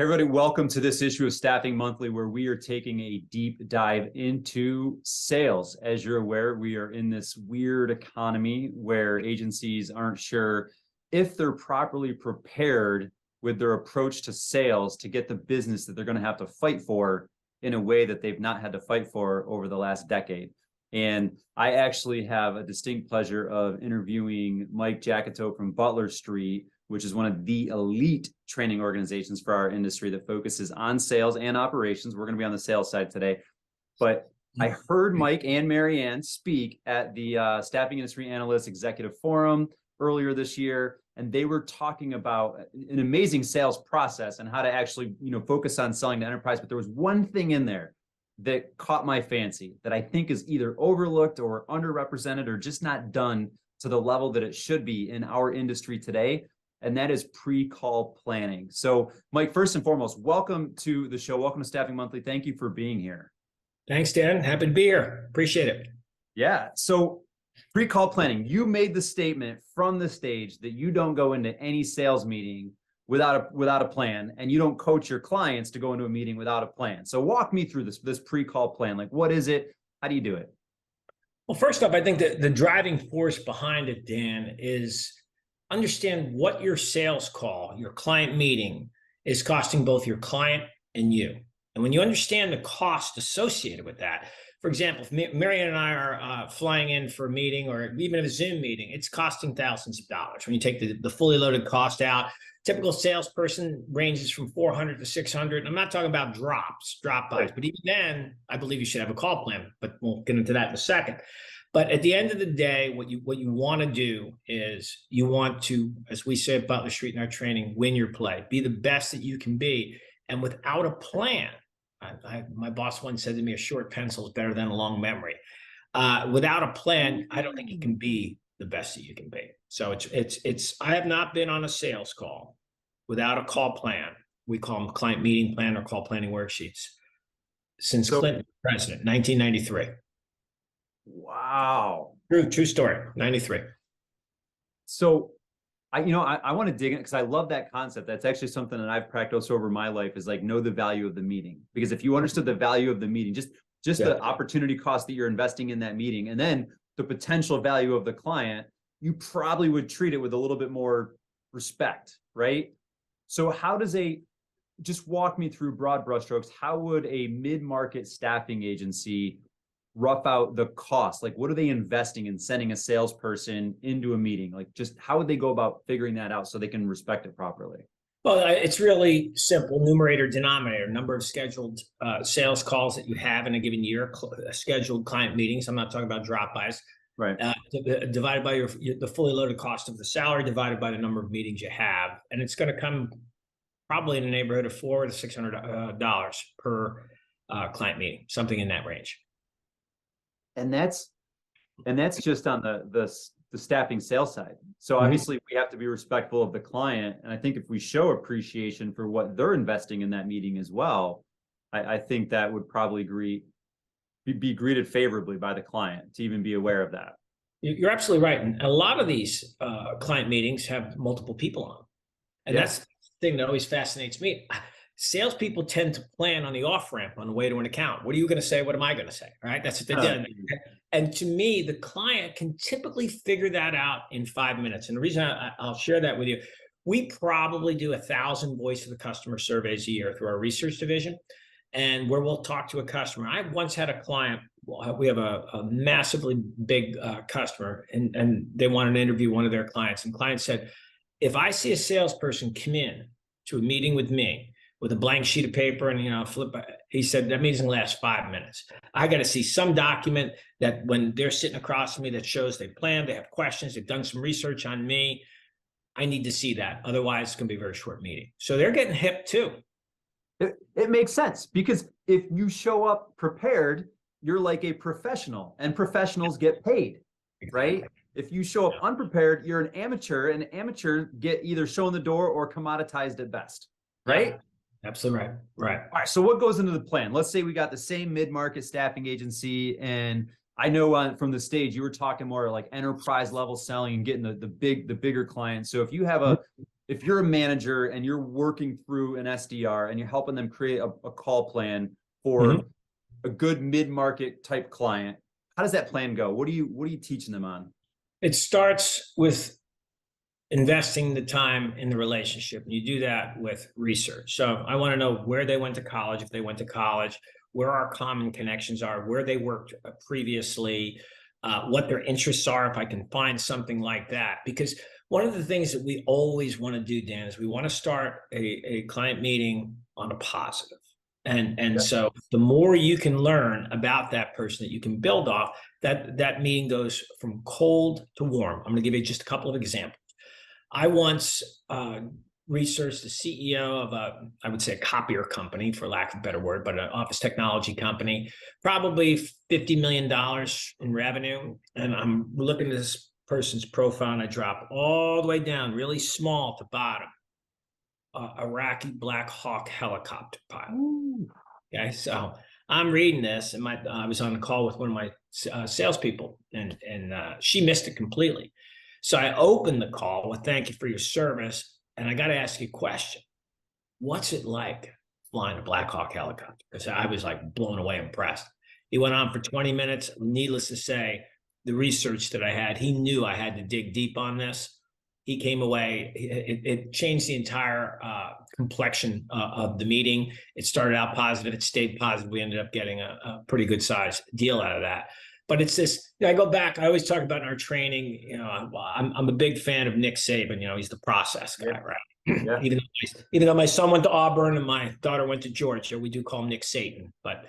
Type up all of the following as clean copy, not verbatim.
Everybody, welcome to this issue of Staffing Monthly, where we are taking a deep dive into sales. As you're aware, we are in this weird economy where agencies aren't sure if they're properly prepared with their approach to sales to get the business that they're going to have to fight for in a way that they've not had to fight for over the last decade. And I actually have a distinct pleasure of interviewing Mike Jacoutot from Butler Street, which is one of the elite training organizations for our industry that focuses on sales and operations. We're going to be on the sales side today. But I heard Mike and Marianne speak at the Staffing Industry Analysts Executive Forum earlier this year, and they were talking about an amazing sales process and how to actually, focus on selling to enterprise. But there was one thing in there that caught my fancy that I think is either overlooked or underrepresented or just not done to the level that it should be in our industry today. And that is pre-call planning. So, Mike, first and foremost, welcome to the show. Welcome to Staffing Monthly. Thank you for being here. Thanks, Dan. Happy to be here. Appreciate it. Yeah. So, pre-call planning, you made the statement from the stage that you don't go into any sales meeting without a plan, and you don't coach your clients to go into a meeting without a plan. So, walk me through this pre-call plan. Like, what is it? How do you do it? Well, first off, I think that the driving force behind it, Dan, is understand what your sales call, your client meeting, is costing both your client and you. And when you understand the cost associated with that, for example, if Marianne and I are flying in for a meeting or even a Zoom meeting, it's costing thousands of dollars. When you take the fully loaded cost out, typical salesperson ranges from 400 to 600. I'm not talking about drop-bys, but even then, I believe you should have a call plan, but we'll get into that in a second. But at the end of the day, what you want to do is you want to, as we say at Butler Street in our training, win your play, be the best that you can be. And without a plan, my boss once said to me, a short pencil is better than a long memory. Without a plan, I don't think you can be the best that you can be. So I have not been on a sales call without a call plan. We call them client meeting plan or call planning worksheets since Clinton was president, 1993. Wow. True story, 93. So I want to dig in because I love that concept. That's actually something that I've practiced over my life, is like, know the value of the meeting. Because if you understood the value of the meeting, just the opportunity cost that you're investing in that meeting, and then the potential value of the client, you probably would treat it with a little bit more respect, right? So how does just walk me through broad brushstrokes, how would a mid-market staffing agency rough out the cost? Like, what are they investing in sending a salesperson into a meeting? Like, just how would they go about figuring that out so they can respect it properly? Well, it's really simple. Numerator, denominator, number of scheduled sales calls that you have in a given year, scheduled client meetings. I'm not talking about drop-bys. Right. Divided by the fully loaded cost of the salary, divided by the number of meetings you have. And it's going to come probably in the neighborhood of $400 to $600 per client meeting, something in that range. And that's just on the staffing sales side. So obviously we have to be respectful of the client. And I think if we show appreciation for what they're investing in that meeting as well, I think that would probably be greeted favorably by the client to even be aware of that. You're absolutely right. And a lot of these client meetings have multiple people on. And that's the thing that always fascinates me. Salespeople tend to plan on the off-ramp on the way to an account. What are you going to say? What am I going to say? All right. That's what they do. And to me, the client can typically figure that out in 5 minutes. And the reason I'll share that with you, we probably do 1,000 voice of the customer surveys a year through our research division, and where we'll talk to a customer. I once had a client, we have a massively big customer, and they wanted to interview one of their clients. And the client said, if I see a salesperson come in to a meeting with me with a blank sheet of paper and, he said, that meeting's gonna last 5 minutes. I got to see some document that when they're sitting across from me that shows they planned, they have questions, they've done some research on me. I need to see that. Otherwise, it's going to be a very short meeting. So they're getting hip too. It makes sense, because if you show up prepared, you're like a professional, and professionals get paid, right? If you show up unprepared, you're an amateur, and amateurs get either shown the door or commoditized at best, right? Yeah. Absolutely right. All right. So what goes into the plan? Let's say we got the same mid-market staffing agency, and I know from the stage you were talking more like enterprise level selling and getting the bigger clients. So if you have if you're a manager and you're working through an SDR and you're helping them create a call plan for a good mid-market type client, how does that plan go? What are you teaching them on? It starts with investing the time in the relationship. You do that with research. So I want to know where they went to college, if they went to college, where our common connections are, where they worked previously, what their interests are, if I can find something like that. Because one of the things that we always want to do, Dan, is we want to start a client meeting on a positive. And so the more you can learn about that person that you can build off, that meeting goes from cold to warm. I'm going to give you just a couple of examples. I once researched the CEO of I would say a copier company, for lack of a better word, but an office technology company, probably $50 million in revenue. And I'm looking at this person's profile and I drop all the way down, really small to bottom, Iraqi Black Hawk helicopter pilot. Ooh. Okay, so I'm reading this, and I was on a call with one of my salespeople, and she missed it completely. So I opened the call with "Thank you for your service," and I got to ask you a question: what's it like flying a Black Hawk helicopter? Because I was like blown away, impressed. He went on for 20 minutes. Needless to say, the research that I had, he knew I had to dig deep on this. He came away, it changed the entire complexion of the meeting. It started out positive, it stayed positive. We ended up getting a pretty good sized deal out of that. But it's this, I go back, I always talk about in our training, I'm a big fan of Nick Saban, he's the process guy, right? Yeah. Even though my son went to Auburn and my daughter went to Georgia, we do call him Nick Satan. But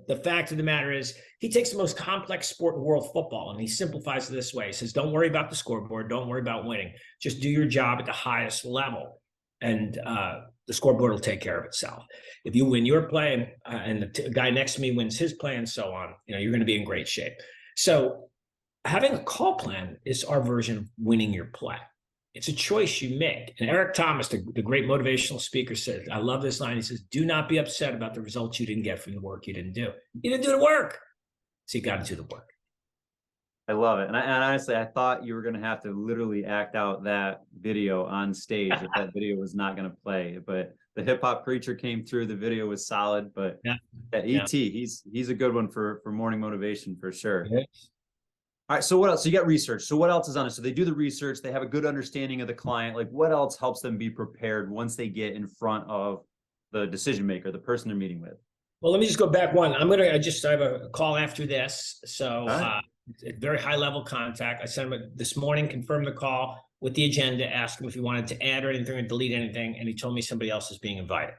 the fact of the matter is, he takes the most complex sport in world football and he simplifies it this way. He says, don't worry about the scoreboard. Don't worry about winning. Just do your job at the highest level. And the scoreboard will take care of itself. If you win your play and the guy next to me wins his play and so on, you're going to be in great shape. So having a call plan is our version of winning your play. It's a choice you make. And Eric Thomas, the great motivational speaker, says, I love this line. He says, do not be upset about the results you didn't get from the work you didn't do. You didn't do the work. So you got to do the work. I love it. And honestly, I thought you were going to have to literally act out that video on stage if that video was not going to play. But the hip hop preacher came through. The video was solid. But ET, he's a good one for morning motivation for sure. Yeah. All right. So what else? So you got research. So what else is on it? So they do the research. They have a good understanding of the client. Like, what else helps them be prepared once they get in front of the decision maker, the person they're meeting with? Well, let me just go back one. I have a call after this. So very high level contact. I sent him this morning, confirmed the call with the agenda, asked him if he wanted to add or anything or delete anything. And he told me somebody else is being invited.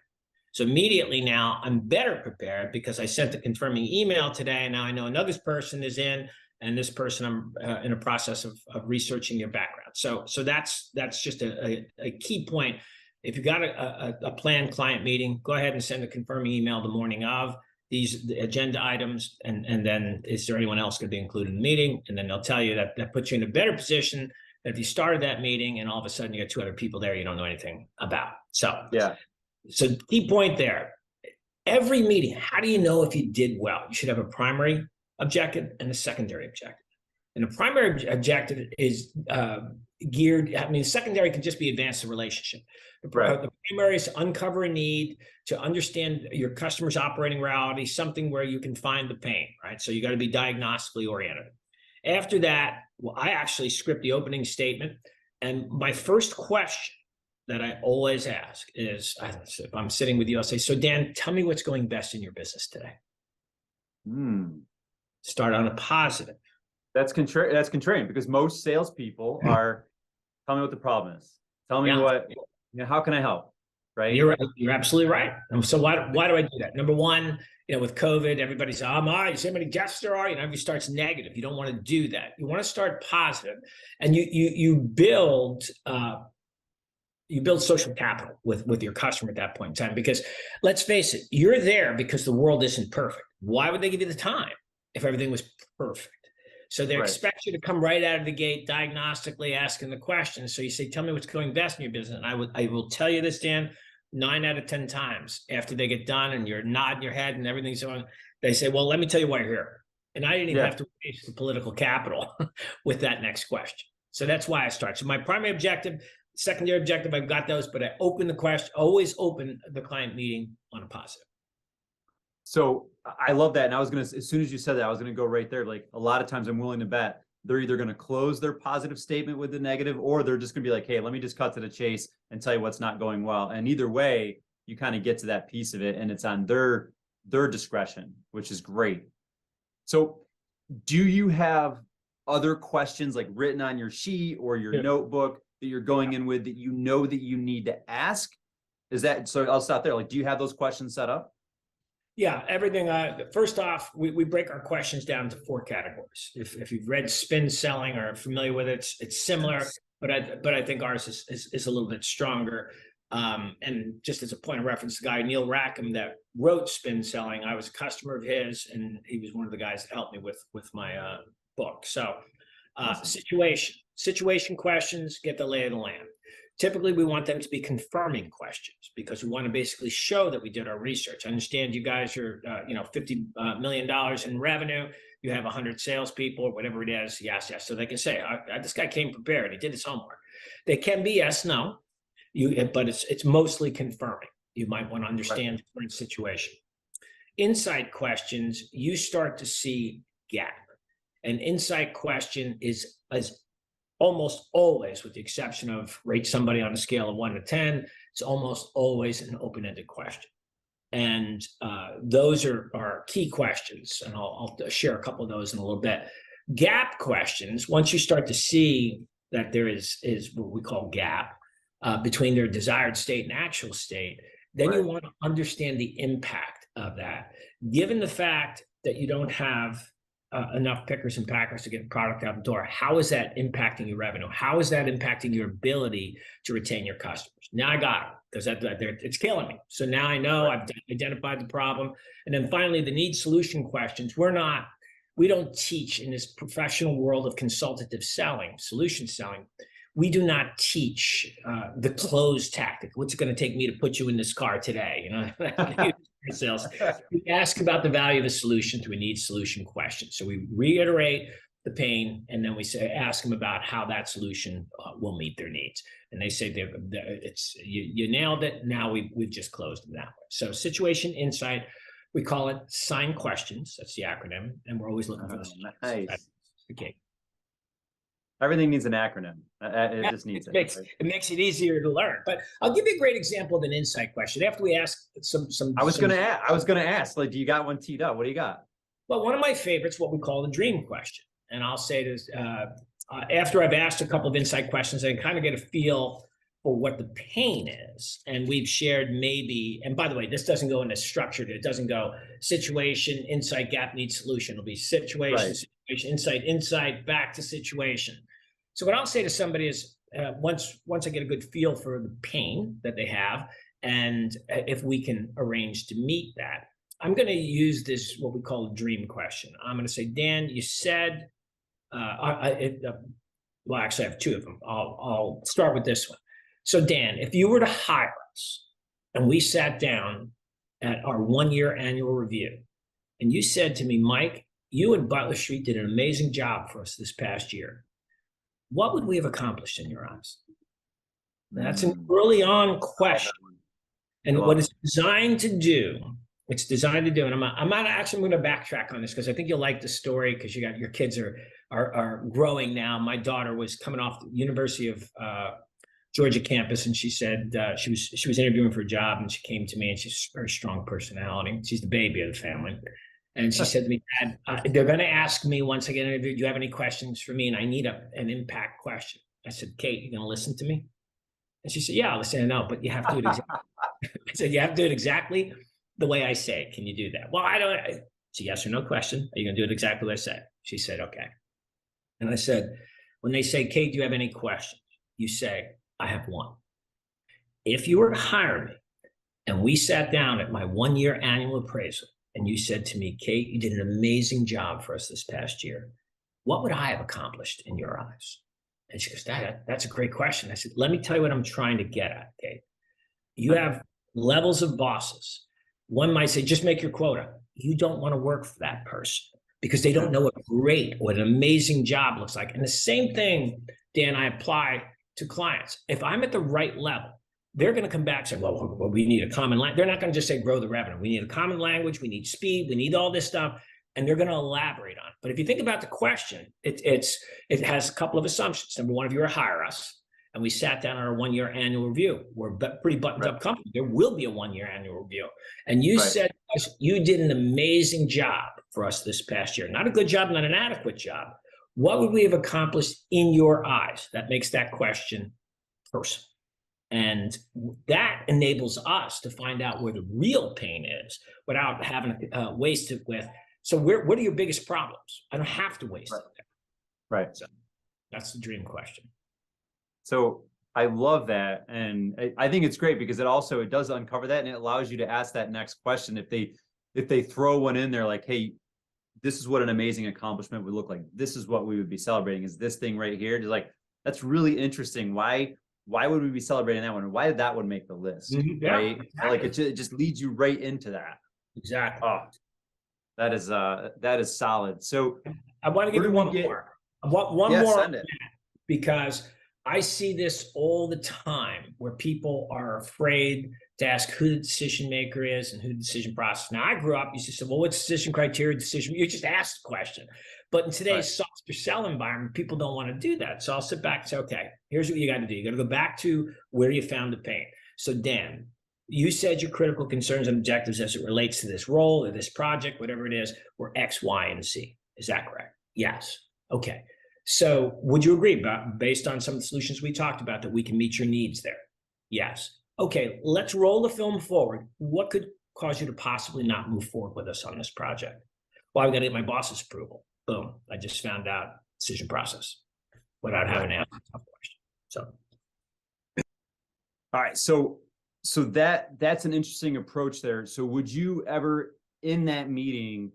So immediately now I'm better prepared because I sent the confirming email today. And now I know another person is in. And this person, I'm in a process of researching their background. So that's just a key point. If you got a planned client meeting, go ahead and send a confirming email the morning of the agenda items, and then is there anyone else going to be included in the meeting? And then they'll tell you that puts you in a better position than if you started that meeting and all of a sudden you got two other people there you don't know anything about. So key point there. Every meeting, how do you know if you did well? You should have a primary objective and a secondary objective. And the primary objective is geared, secondary can just be advance the relationship. The primary is to uncover a need, to understand your customer's operating reality, something where you can find the pain, right? So you got to be diagnostically oriented. After that, I actually script the opening statement. And my first question that I always ask is, if I'm sitting with you, I'll say, so Dan, tell me what's going best in your business today. Start on a positive. That's contrarian because most salespeople are, tell me what the problem is. Tell me how can I help? Right. You're absolutely right. And so why do I do that? Number one, with COVID, everybody's, you see how many deaths there are? Everybody starts negative. You don't want to do that. You want to start positive, and you build social capital with your customer at that point in time. Because let's face it, you're there because the world isn't perfect. Why would they give you the time if everything was perfect? So they expect you to come right out of the gate, diagnostically asking the questions. So you say, tell me what's going best in your business. And I will tell you this, Dan, 9 out of 10 times after they get done and you're nodding your head and everything's on, they say, well, let me tell you why you're here. And I didn't even have to waste the political capital with that next question. So that's why I start. So my primary objective, secondary objective, I've got those, but I open the question, always open the client meeting on a positive. So I love that. And I was going to, as soon as you said that, I was going to go right there. Like a lot of times I'm willing to bet they're either going to close their positive statement with the negative, or they're just going to be like, hey, let me just cut to the chase and tell you what's not going well. And either way, you kind of get to that piece of it, and it's on their discretion, which is great. So do you have other questions like written on your sheet or your notebook that you're going in with that you know that you need to ask? Is that, so I'll stop there. Like, do you have those questions set up? Yeah, everything. First off, we break our questions down into 4 categories. If you've read spin selling or are familiar with it, it's similar, but I think ours is a little bit stronger. And just as a point of reference, the guy Neil Rackham that wrote Spin Selling, I was a customer of his, and he was one of the guys that helped me with my book. So situation questions, get the lay of the land. Typically, we want them to be confirming questions because we want to basically show that we did our research. I understand you guys are, $50 million in revenue. You have 100 salespeople or whatever it is. Yes, yes. So they can say, this guy came prepared. He did his homework. They can be yes, no. But it's mostly confirming. You might want to understand the current situation. Insight questions, you start to see gap. An insight question is almost always, with the exception of rate somebody on a scale of 1 to 10, it's almost always an open-ended question. And those are key questions. And I'll share a couple of those in a little bit. Gap questions, once you start to see that there is what we call gap, between their desired state and actual state, then you want to understand the impact of that. Given the fact that you don't have enough pickers and packers to get product out the door, how is that impacting your revenue? How is that impacting your ability to retain your customers? Now I got it, because it's killing me. So now I know I've identified the problem. And then finally, the need solution questions. We don't teach in this professional world of consultative selling, solution selling. We do not teach the close tactic. What's it going to take me to put you in this car today? Sales. We ask about the value of the solution through a need solution question. So we reiterate the pain, and then we ask them about how that solution will meet their needs. And they say you nailed it. Now we've just closed them that way. So situation insight, we call it SIGN questions. That's the acronym, and we're always looking for this. Nice. Okay. Everything needs an acronym. It just needs it. It makes it easier to learn. But I'll give you a great example of an insight question. After we ask some. I was going to ask. Like, do you got one teed up? What do you got? Well, one of my favorites, what we call the dream question, and I'll say this after I've asked a couple of insight questions, I kind of get a feel for what the pain is, and we've shared maybe. And by the way, this doesn't go into structured. It doesn't go situation, insight, gap, need, solution. It'll be situation, situation, insight, back to situation. So what I'll say to somebody is, once I get a good feel for the pain that they have, and if we can arrange to meet that, I'm going to use this, what we call a dream question. I'm going to say, Dan, you said, well, actually I have 2 of them. I'll start with this one. So Dan, if you were to hire us and we sat down at our 1-year annual review, and you said to me, Mike, you and Butler Street did an amazing job for us this past year, what would we have accomplished in your eyes? That's an early on question. And what it's designed to do, and I'm not actually going to backtrack on this because I think you'll like the story, because your kids are growing now. My daughter was coming off the University of Georgia campus, and she said she was interviewing for a job, and she came to me, and she's a very strong personality. She's the baby of the family. And she said to me, Dad, they're going to ask me once I get interviewed, do you have any questions for me? And I need an impact question. I said, Kate, you going to listen to me? And she said, yeah, I'll listen. No, but you have to do it exactly. I said, you have to do it exactly the way I say it. Can you do that? Well, it's a yes or no question. Are you going to do it exactly what I said? She said, okay. And I said, when they say, Kate, do you have any questions? You say, I have one. If you were to hire me and we sat down at my 1-year annual appraisal, and you said to me, Kate, you did an amazing job for us this past year, what would I have accomplished in your eyes? And she goes, Dad, that's a great question. I said, let me tell you what I'm trying to get at, Kate. You have levels of bosses. One might say, just make your quota. You don't want to work for that person because they don't know what an amazing job looks like. And the same thing, Dan, I apply to clients. If I'm at the right level, they're going to come back and say, well, we need a common language. They're not going to just say grow the revenue. We need a common language. We need speed. We need all this stuff. And they're going to elaborate on it. But if you think about the question, it has a couple of assumptions. Number one, if you were to hire us and we sat down on our 1 year annual review, we're a pretty buttoned up company. There will be a 1 year annual review. And you said you did an amazing job for us this past year. Not a good job, not an adequate job. What would we have accomplished in your eyes? That makes that question personal. And that enables us to find out where the real pain is without having to waste it with, so what are your biggest problems? I don't have to waste it there. Right. So that's the dream question. So I love that. And I think it's great because it does uncover that, and it allows you to ask that next question. If they throw one in there like, hey, this is what an amazing accomplishment would look like. This is what we would be celebrating, is this thing right here. Just like, that's really interesting. Why would we be celebrating that one? Why did that one make the list? Yeah, right. Exactly. Like it just leads you right into that. Exactly. Oh, that is solid. So I want to give you one more. I want one more, send it. because I see this all the time where people are afraid to ask who the decision maker is and who the decision process. Now, I grew up, you used to say, well, what's decision criteria, decision? You just ask the question. But in today's software sell environment, people don't want to do that. So I'll sit back and say, okay, here's what you got to do. You got to go back to where you found the pain. So Dan, you said your critical concerns and objectives as it relates to this role or this project, whatever it is, were X, Y, and Z. Is that correct? Yes. Okay. So would you agree, based on some of the solutions we talked about, that we can meet your needs there? Yes. Okay, let's roll the film forward. What could cause you to possibly not move forward with us on this project? Well, I've got to get my boss's approval. Boom. I just found out decision process without having to ask a tough question. So. All right. So that's an interesting approach there. So would you ever in that meeting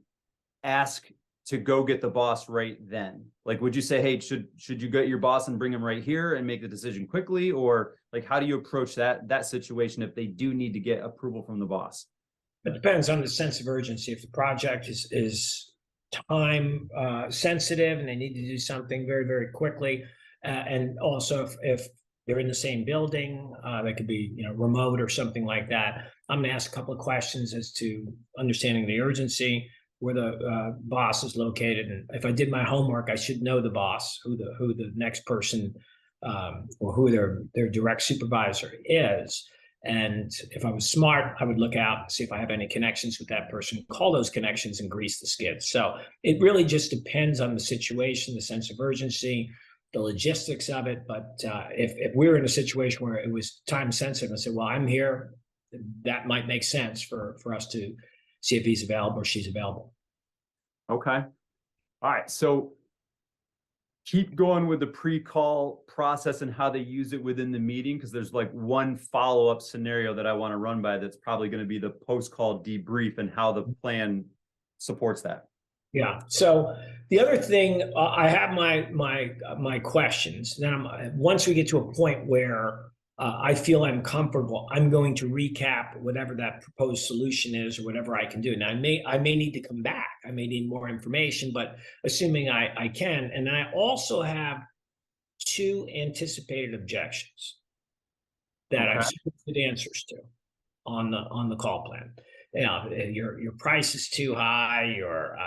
ask to go get the boss right then? Like, would you say, hey, should you get your boss and bring him right here and make the decision quickly? Or like, how do you approach that situation if they do need to get approval from the boss? It depends on the sense of urgency. If the project is time sensitive and they need to do something very, very quickly, and also if they're in the same building, they could be remote or something like that, I'm going to ask a couple of questions as to understanding the urgency, where the boss is located, and if I did my homework, I should know the boss, who the next person or who their direct supervisor is. And if I was smart, I would look out and see if I have any connections with that person, call those connections and grease the skids. So it really just depends on the situation, the sense of urgency, the logistics of it. But if we're in a situation where it was time sensitive and said, well, I'm here, that might make sense for us to see if he's available or she's available. Okay. All right. So keep going with the pre-call process and how they use it within the meeting, because there's like one follow-up scenario that I want to run by that's probably going to be the post-call debrief and how the plan supports that. Yeah. So the other thing, I have my questions. Then once we get to a point where I feel I'm comfortable, I'm going to recap whatever that proposed solution is or whatever I can do. Now, I may need to come back. I may need more information, but assuming I can. And then I also have 2 anticipated objections that I've solicited answers to on the call plan. Your price is too high. Your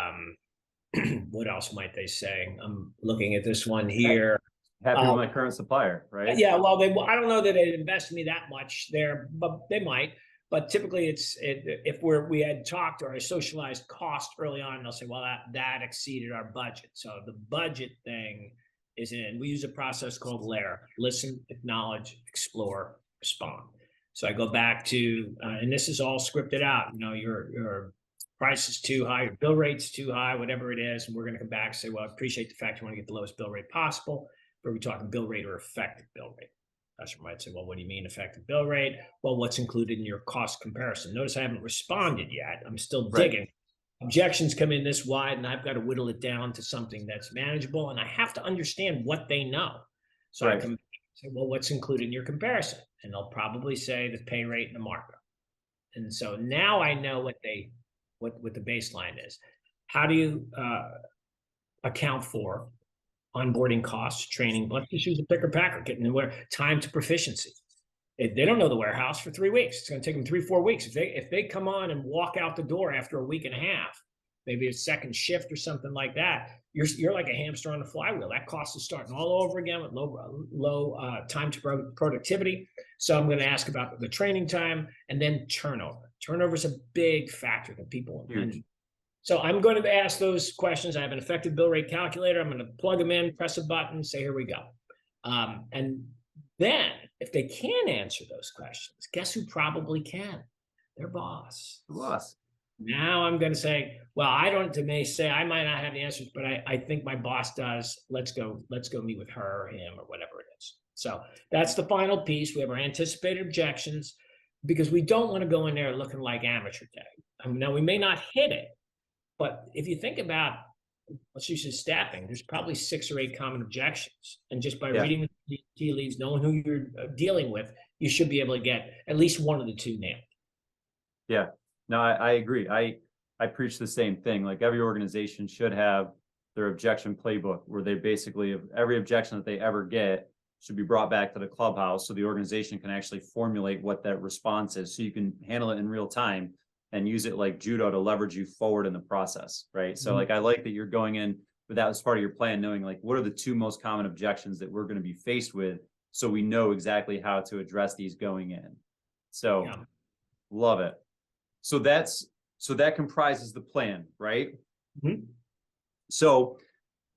what else might they say? I'm looking at this one here. Happy with my current supplier, right? Yeah, well, I don't know that they'd invest in me that much there, but they might. But typically, if we had talked or I socialized cost early on, they'll say, well, that exceeded our budget. So the budget thing is in. We use a process called LAIR: listen, acknowledge, explore, respond. So I go back to, and this is all scripted out. Your price is too high, your bill rate's too high, whatever it is, and we're going to come back and say, well, I appreciate the fact you want to get the lowest bill rate possible. Are we talking bill rate or effective bill rate? Customer might say, well, what do you mean effective bill rate? Well, what's included in your cost comparison? Notice I haven't responded yet. I'm still digging. Objections come in this wide, and I've got to whittle it down to something that's manageable, and I have to understand what they know. So I can say, well, what's included in your comparison? And they'll probably say the pay rate and the markup. And so now I know what the baseline is. How do you account for onboarding costs, training. Let's just use a picker packer, getting the time to proficiency. If they don't know the warehouse for 3 weeks, it's going to take them 3-4 weeks. If they come on and walk out the door after a week and a half, maybe a second shift or something like that, you're like a hamster on a flywheel. That cost is starting all over again with low time to productivity. So I'm going to ask about the training time, and then turnover. Turnover is a big factor that people. So I'm going to ask those questions. I have an effective bill rate calculator. I'm going to plug them in, press a button, say, here we go. And then if they can answer those questions, guess who probably can? Their boss. The boss. Now I'm going to say, well, they may say I might not have the answers, but I think my boss does. Let's go meet with her or him or whatever it is. So that's the final piece. We have our anticipated objections, because we don't want to go in there looking like amateur day. Now we may not hit it, but if you think about, let's use staffing, there's probably 6 or 8 common objections. And just by reading the tea leaves, knowing who you're dealing with, you should be able to get at least one of the 2 nailed. Yeah, no, I agree. I preach the same thing. Like, every organization should have their objection playbook, where they basically, every objection that they ever get should be brought back to the clubhouse, so the organization can actually formulate what that response is, so you can handle it in real time and use it like judo to leverage you forward in the process, right? So like, I like that you're going in with that as part of your plan, knowing like, what are the 2 most common objections that we're going to be faced with, so we know exactly how to address these going in. So love it. So that comprises the plan, right? So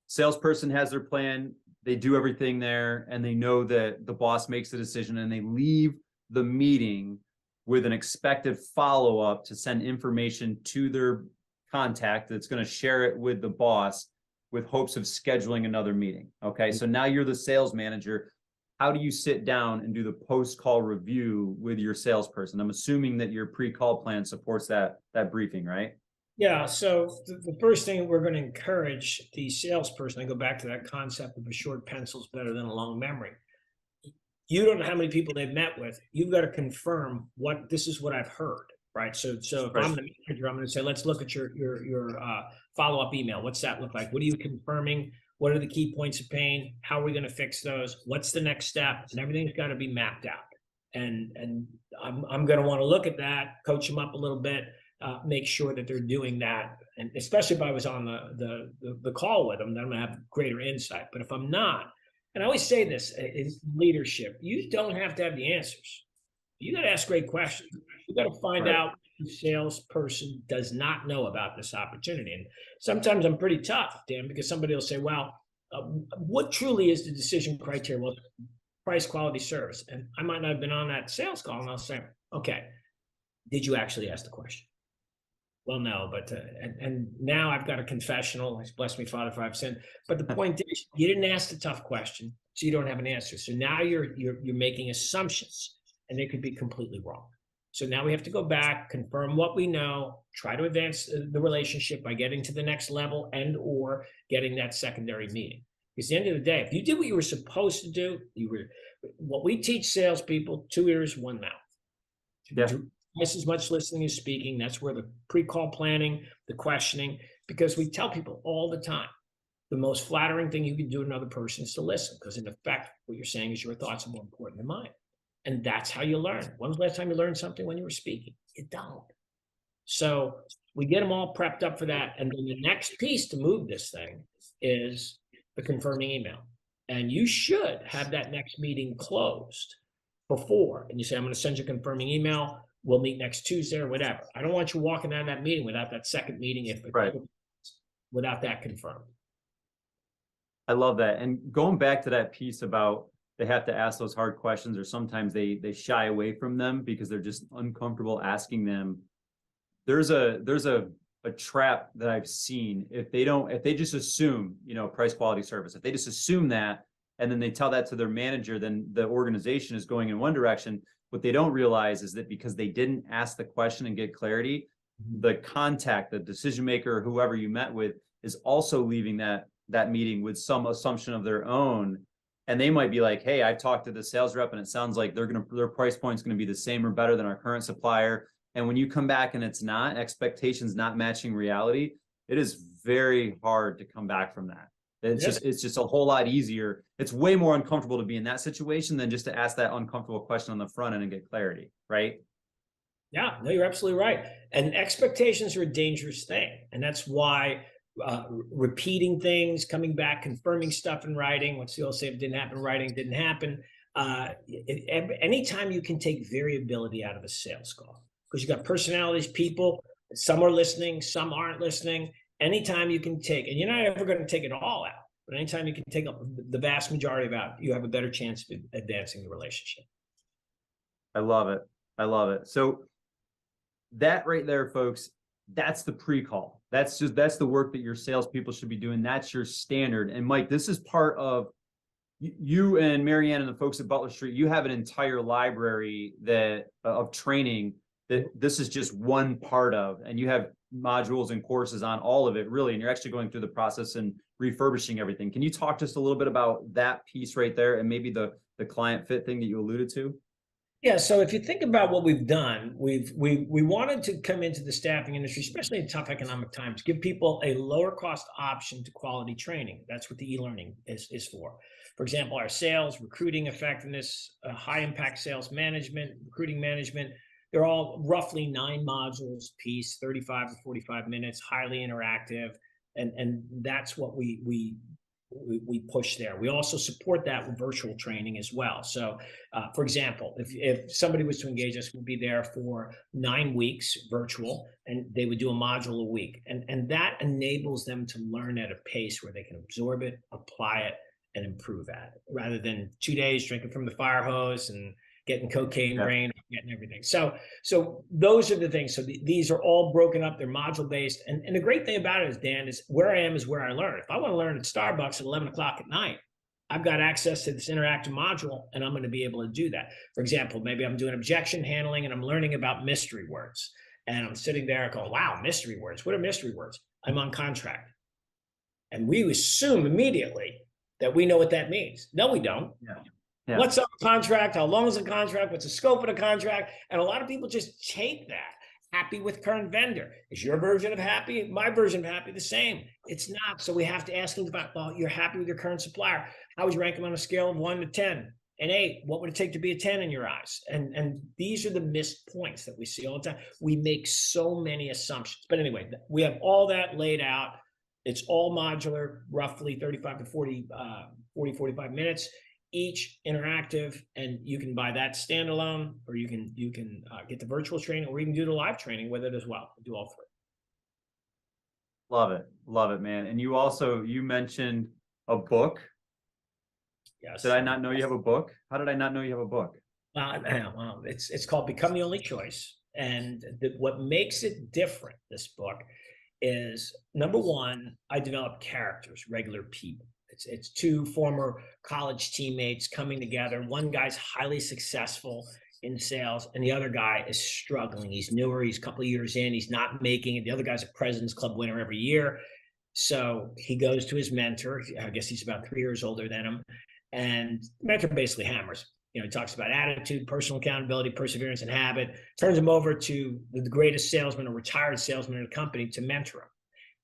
salesperson has their plan, they do everything there, and they know that the boss makes the decision, and they leave the meeting with an expected follow-up to send information to their contact that's going to share it with the boss, with hopes of scheduling another meeting. Okay, so now you're the sales manager. How do you sit down and do the post-call review with your salesperson? I'm assuming that your pre-call plan supports that briefing, right? Yeah, so the first thing we're going to encourage the salesperson, I go back to that concept of a short pencil is better than a long memory. You don't know how many people they've met with. You've got to confirm this is what I've heard, right? So if I'm the manager, I'm going to say, let's look at your follow-up email. What's that look like? What are you confirming? What are the key points of pain? How are we going to fix those? What's the next step? And everything's got to be mapped out. And I'm going to want to look at that, coach them up a little bit, make sure that they're doing that. And especially if I was on the call with them, then I'm going to have greater insight. But if I'm not, and I always say this in leadership, you don't have to have the answers. You got to ask great questions. You got to find out what the salesperson does not know about this opportunity. And sometimes I'm pretty tough, Dan, because somebody will say, well, what truly is the decision criteria? Well, price, quality, service. And I might not have been on that sales call, and I'll say, okay, did you actually ask the question? Well, no, but and now I've got a confessional. Bless me, Father, for I've sinned. But the point is, you didn't ask the tough question, so you don't have an answer. So now you're making assumptions, and they could be completely wrong. So now we have to go back, confirm what we know, try to advance the relationship by getting to the next level and or getting that secondary meeting. Because at the end of the day, if you did what you were supposed to do, what we teach salespeople: 2 ears, 1 mouth. Yeah. Twice as much listening as speaking. That's where the pre-call planning, the questioning, because we tell people all the time, the most flattering thing you can do to another person is to listen, because in effect, what you're saying is your thoughts are more important than mine. And that's how you learn. When was the last time you learned something? When you were speaking? You don't. So we get them all prepped up for that. And then the next piece to move this thing is the confirming email. And you should have that next meeting closed before. And you say, I'm going to send you a confirming email. We'll meet next Tuesday or whatever. I don't want you walking out of that meeting without that second meeting, without that confirmed. I love that. And going back to that piece about they have to ask those hard questions, or sometimes they shy away from them because they're just uncomfortable asking them. There's a trap that I've seen. If they just assume, price, quality, service, if they just assume that, and then they tell that to their manager, then the organization is going in one direction. What they don't realize is that because they didn't ask the question and get clarity, the contact, the decision maker, or whoever you met with, is also leaving that meeting with some assumption of their own. And they might be like, hey, I've talked to the sales rep and it sounds like their price point is going to be the same or better than our current supplier. And when you come back and it's not, expectations not matching reality, it is very hard to come back from that. It's just a whole lot easier. It's way more uncomfortable to be in that situation than just to ask that uncomfortable question on the front end and get clarity, right? Yeah, no, you're absolutely right. And expectations are a dangerous thing. And that's why repeating things, coming back, confirming stuff in writing. What's the old say? If it didn't happen in writing, didn't happen. Anytime you can take variability out of a sales call, because you got personalities, people, some are listening, some aren't listening. Anytime you can take, and you're not ever going to take it all out, but anytime you can take up the vast majority of out, you have a better chance of advancing the relationship. I love it. I love it. So that right there, folks, that's the pre-call. That's the work that your salespeople should be doing. That's your standard. And Mike, this is part of you and Marianne and the folks at Butler Street. You have an entire library of training that this is just one part of, and you have modules and courses on all of it, really. And you're actually going through the process and refurbishing everything. Can you talk just a little bit about that piece right there, and maybe the client fit thing that you alluded to? Yeah, so if you think about what we've done, we wanted to come into the staffing industry, especially in tough economic times, give people a lower cost option to quality training. That's what the e-learning is for. For example, our sales, recruiting effectiveness, high impact sales management, recruiting management, they're all roughly 9 modules piece, 35 to 45 minutes, highly interactive. And that's what we push there. We also support that with virtual training as well. So, for example, if somebody was to engage us, we'd be there for 9 weeks virtual, and they would do a module a week. And that enables them to learn at a pace where they can absorb it, apply it, and improve at it, rather than 2 days drinking from the fire hose and getting cocaine brain, getting everything. So those are the things. So these are all broken up. They're module based. And the great thing about it is, Dan, is where I am is where I learn. If I want to learn at Starbucks at 11 o'clock at night, I've got access to this interactive module, and I'm going to be able to do that. For example, maybe I'm doing objection handling and I'm learning about mystery words. And I'm sitting there going, wow, mystery words. What are mystery words? I'm on contract. And we assume immediately that we know what that means. No, we don't. Yeah. What's up contract? How long is the contract? What's the scope of the contract? And a lot of people just take that. Happy with current vendor. Is your version of happy? My version of happy the same? It's not. So we have to ask them about, well, you're happy with your current supplier. How would you rank them on a scale of 1 to 10? And 8, what would it take to be a 10 in your eyes? And these are the missed points that we see all the time. We make so many assumptions. But anyway, we have all that laid out. It's all modular, roughly 35 to 45 minutes. Each interactive, and you can buy that standalone, or you can get the virtual training, or you can do the live training with it as well. Do all 3. Love it, man. And you mentioned a book. Yes. Did I not know you have a book? How did I not know you have a book? Well, it's called Become the Only Choice, and what makes it different, this book, is number one, I developed characters, regular people. It's 2 former college teammates coming together. One guy's highly successful in sales, and the other guy is struggling. He's newer. He's a couple of years in. He's not making it. The other guy's a President's Club winner every year. So he goes to his mentor. I guess he's about 3 years older than him. And the mentor basically hammers. He talks about attitude, personal accountability, perseverance, and habit. Turns him over to the greatest salesman, a retired salesman in the company, to mentor him.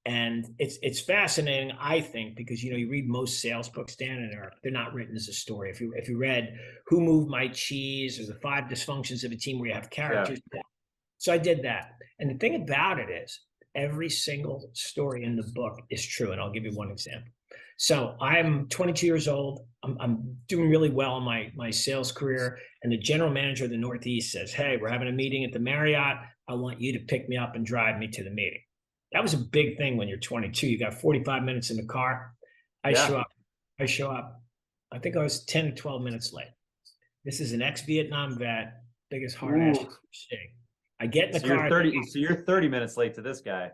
And it's fascinating, I think, because you read most sales books, Dan, and they're not written as a story. If you read Who Moved My Cheese or The 5 Dysfunctions of a Team, where you have characters. Yeah. So I did that. And the thing about it is, every single story in the book is true. And I'll give you one example. So I'm 22 years old. I'm doing really well in my sales career. And the general manager of the Northeast says, hey, we're having a meeting at the Marriott. I want you to pick me up and drive me to the meeting. That was a big thing when you're 22. You got 45 minutes in the car. I show up. I think I was 10 to 12 minutes late. This is an ex-Vietnam vet, biggest hard ass you've seen. I get in the car. You're 30 minutes late to this guy.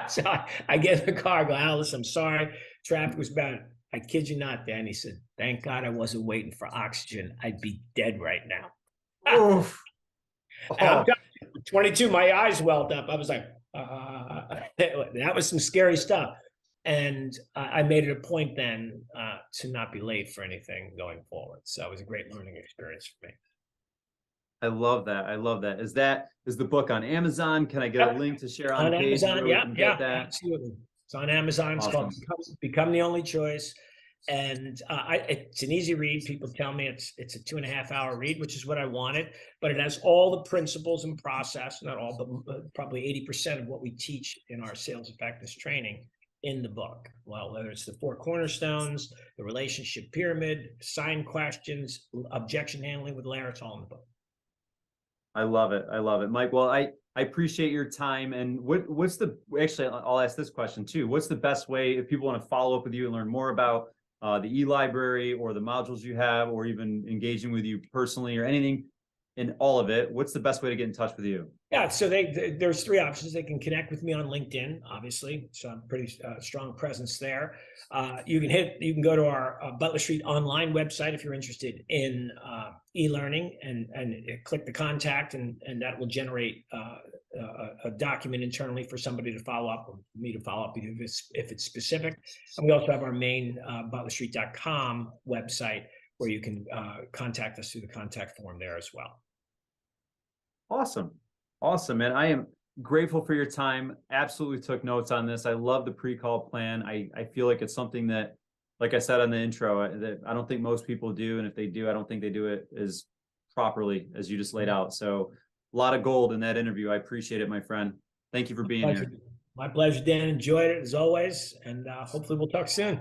So I get in the car, I go, Alice, I'm sorry. Traffic was bad. I kid you not, Dan. He said, thank God I wasn't waiting for oxygen. I'd be dead right now. Oof. I'm 22, my eyes welled up. I was like, that was some scary stuff. And I made it a point then to not be late for anything going forward. So it was a great learning experience for me. I love that. Is the book on Amazon? Can I get a link to share on page? Amazon? Yeah, That? absolutely. It's on Amazon. It's called Awesome. Become the Only Choice. And it's an easy read. People tell me it's a 2.5 hour read, which is what I wanted, but it has all the principles and process, not all, but probably 80% of what we teach in our sales effectiveness training in the book. Well, whether it's the 4 cornerstones, the relationship pyramid, sign questions, objection handling with Lair, it's all in the book. I love it. I love it, Mike. Well, I appreciate your time. And what's the, actually, I'll ask this question too. What's the best way if people want to follow up with you and learn more about the e-library or the modules you have, or even engaging with you personally or anything in all of it? What's the best way to get in touch with you? Yeah, so there's 3 options. They can connect with me on LinkedIn, obviously. So I'm pretty strong presence there. You can go to our Butler Street online website if you're interested in e-learning, and click the contact, and that will generate a document internally for somebody to follow up, or me to follow up if it's specific. And we also have our main butlerstreet.com website where you can contact us through the contact form there as well. Awesome. Awesome, man. I am grateful for your time. Absolutely took notes on this. I love the pre-call plan. I feel like it's something that, like I said on the intro, that I don't think most people do. And if they do, I don't think they do it as properly as you just laid out. So a lot of gold in that interview. I appreciate it, my friend. Thank you for being here. My pleasure, Dan. Enjoyed it as always. And hopefully we'll talk soon.